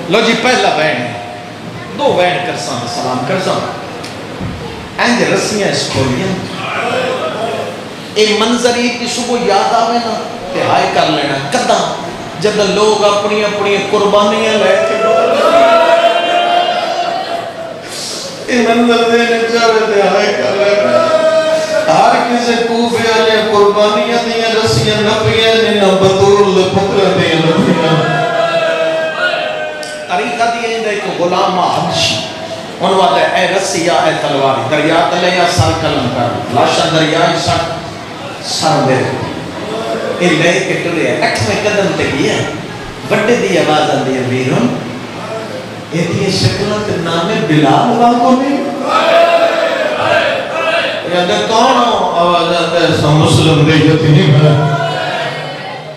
لو جی پہلا بین ہے دو بین کرساں سلام کرساں اینج رسیاں اسکولیاں اے منظری کی صبح یاد آوے نا کہ ہائے کر لینا کداں جب لوگ اپنی اپنی قربانیاں لے کے اے منظر دینے چاہے تھے ہائے کر لینا ہر کسی کوفے آلے قربانیاں دیا رسیاں نپیاں نہ بطول پتر دیا نپیاں طریقہ دیا اندھے ایک غلام حبشی ان وقت اے رسی یا اے تلواری دریا تلے یا سر کلم کر لاشا دریائی سر دے اے لے کے ٹرے ہیں اٹھ میں قدم تے گیا بڑے دی آواز آن دیا بیرون اے دیئے شکلت نام بلال واقع نہیں یا دے کون ہو آواز آتا ہے سا مسلم دے یتیم ہے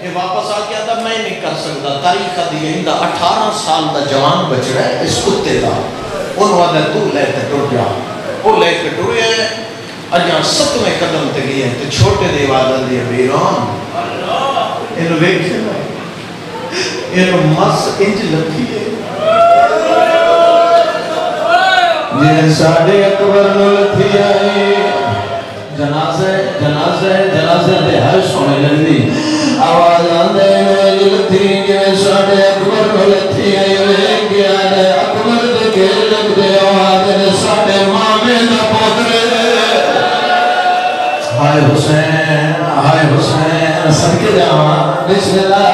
یہ واپس آ گیا تھا میں نہیں کر سکتا تاریخہ دیئے اندہ 18 سال دا جوان بچ رہا ہے اس کتے دا ان وعدہ تو لے کے ٹر جا وہ لے کے ٹر ہے اجاں 7ویں قدم تے گئے ہیں تو چھوٹے دے وعدہ دیئے بیران انہوں ویکھے نا انہوں مس انج لکھی ہے یہ ساڑھے اکبر لکھی آئی جنازے دے ہر سونے لگی آواز آندے میں لکھی یہ ساڑھے اکبر لکھی آئی گیا دے اکبر دے کے لگ دے آواز دے ساڑھے مامے دا پودرے ہائے حسین صدقے جاواں بسم اللہ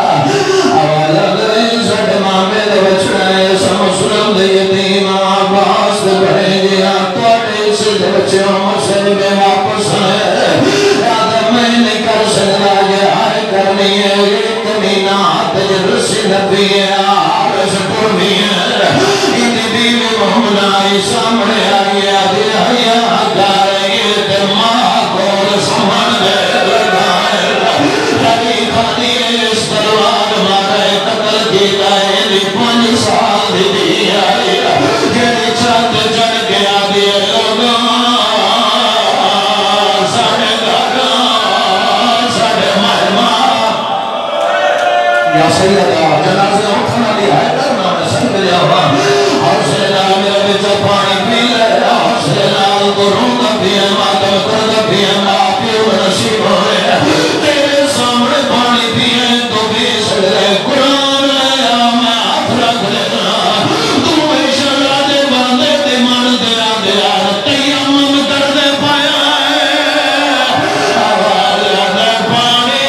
آواز آندے ساڑھے مامے دا بچڑا ہے سمسلم دے یتیم آباس دے بڑھے گیا توڑے سے دے بچے حسین میں واپس آئے یاد میں نہیں کر سکتا یہ آئے کرنی ہے یہ کمینہ تجرسی نبی ہے آرس پرمی ہے انہی بیوی محمد آئی سامنے آئی آدھی آئی آگارے تے ماں کول سمان دے لگائے ربی خانی اس تلوار مارے قتل کیتا ہے انہی 5 سال دی آئی جنہی چاند چڑھ گیا دی لوگاں یا سیدہ جنازے اٹھنا لیا ہے کرنا میں سن لیا ہوا حوصلہ میرے بچہ پانی پی لے حوصلہ تو رونگا بھی ہے ماتم کردہ بھی ہے ماپیو نصیب ہوئے تیرے سامنے پانی پی ہے تو بھی سڑے قرآن لیا میں ہاتھ رکھ لینا تو ایشہ دے بندے دے مان دیا دیا تیمم کر دے پایا ہے آواز دے پانی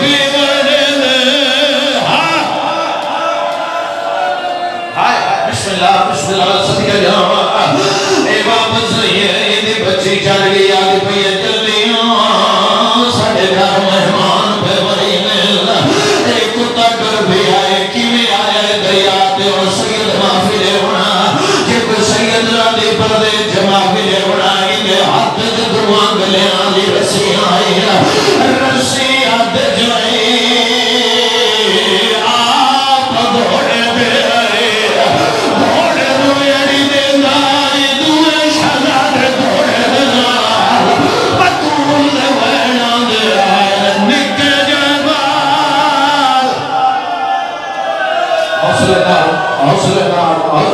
بھی بڑے دے بسم اللہ صدقہ جاواں اے واپس یہ ایدی بچی چڑھ گئی آگے پہیے جلدیاں ساڑھے گھر مہمان پہ بری مل اے کتا کر بھی آئے کیویں آئے دریاتے اور سید محفلے ہونا کہ کوئی سید رادی پردے جمافلے ہونا انہیں ہاتھ جدوان گلے آلی رسی آئی رسی ہاتھ جائے آپ دھوڑے دے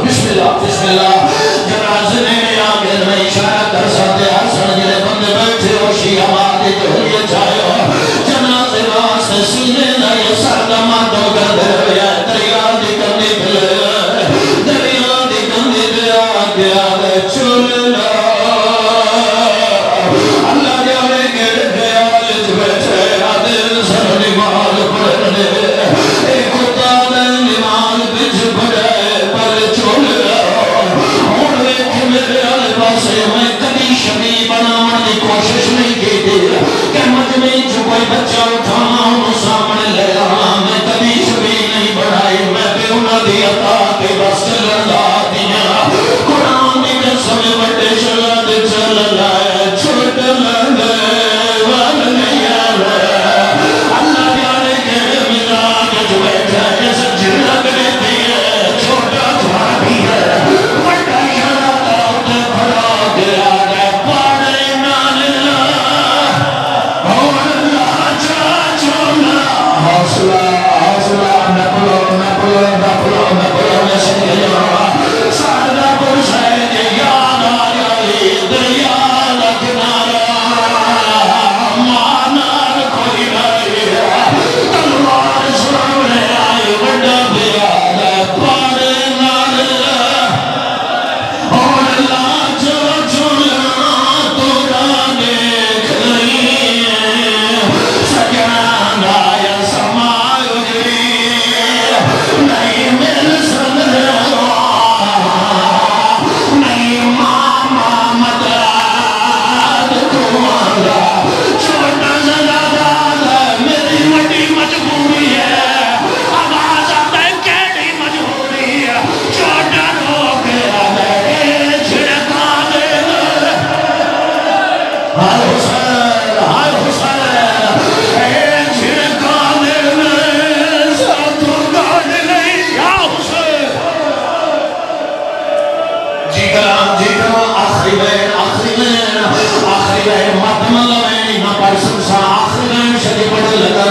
بسم اللہ جنازے میں آگے میں اشارہ کر سکتے حسن جلے بندے بیٹھے ہو شیعہ ماتے جھولیے چاہے ہو جنازے واسطے سینے نئے سردہ ماتوں کر دے رہے دریا دی کندی پلے دریا دی کندی پہ آگے آگے چل لو اللہ جانے کے خیالت بیٹھے آدھے سر نماز پڑھنے ایک کتا دے نماز بچ پڑھے پر چل میں کبھی شبی بناون دی کوشش نہیں کی تھی کہ مجمعی جو کوئی بچہ اٹھانا انہوں سامنے لے رہا میں کبھی شبی نہیں بنائی میں بھی انہوں دی عطا کے بس چلن دا دیا قرآن دی قسم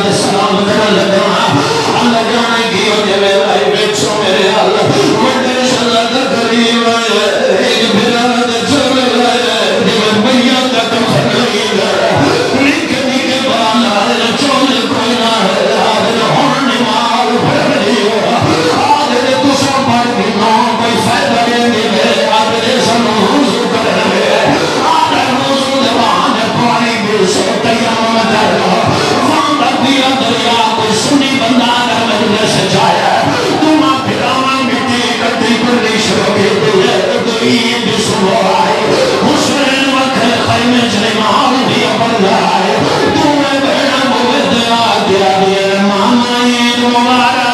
دے سلام کرن لگا اللہ جانے کی ہونے میں لائی بیچو میرے اللہ مجھے شلہ دا قریب آئے ایک بھرا دے چل لائے دیو بھیا دا کفر لئی لائے نکے نکے بالا ہے چولے کوئی نہ ہے آدھے ہونی مال پھر نہیں ہوا آدھے تو سب پر کی نو کوئی فائدہ نہیں ہے آدھے سب حضور کرنے میں آدھے حضور دوانے پانی بھی سے قیام مدر وہاں دیا دریا کوئی سنی بندہ اگر مجھے سجایا تمہاں پھراما مٹی کٹی کرنی شروع کی دیا تو عید سنو آئے حسین وقت خیمے چلے مال بھی اپر لائے تمہیں بہنا موید دیا دیا دیا ماما عید مبارک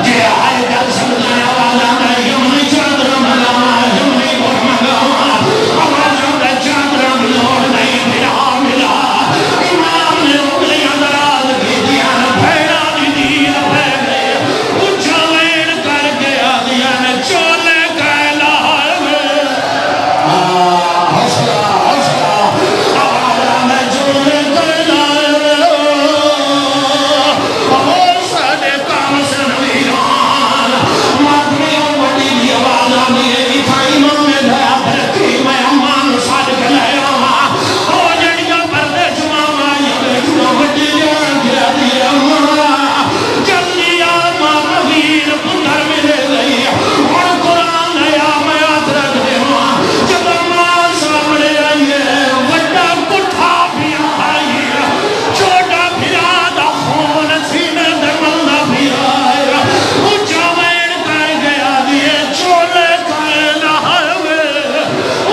جے آئے گا سمجھنے والا میں یمنی چادر ملا یمنی بور مگا آوازوں کا چادر ملوڑ نہیں بھرا ملا امام نے اگلیاں دراز کی دیا بھیڑا دی دیا پہلے اچھا وین کر گیا دیا نے چولے کا الہار میں حسلہ حسلہ آوازہ میں چولے کا الہار میں ساڑے کام سے نویران ماتمیوں بڑی دی آوازہ میں ایتھائی ماں میں دیا بھرکی میں امان ساڑھ گلیا اور جڑیاں پردے جمعہ یہ بیٹھنا بڑی جوان گیا دیا جلدی آماں مغیر پندر ملے گئی اور قرآن نیا میں آدرک دے جب امان سامنے آئیے وڈا کٹھا بھی آئی چھوٹا پھرا دا خون سینے دے ملنا بھی آئے اچھا وین کر گیا دیئے چولے کر لہر میں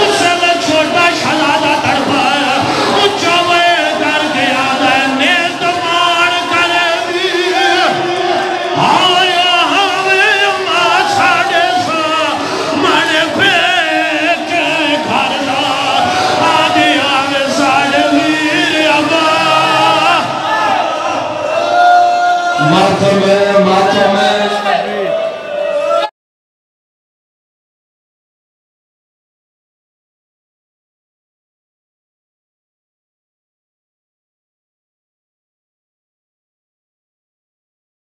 اسے میں چھوٹا شہزادہ تڑپا اچھا وین کر گیا دے نیت مار کر دیئے آیا ہمیں ماں ساڑے سا من پھیک گھر لا آدھی آگے ساڑے ویر ابا ماتم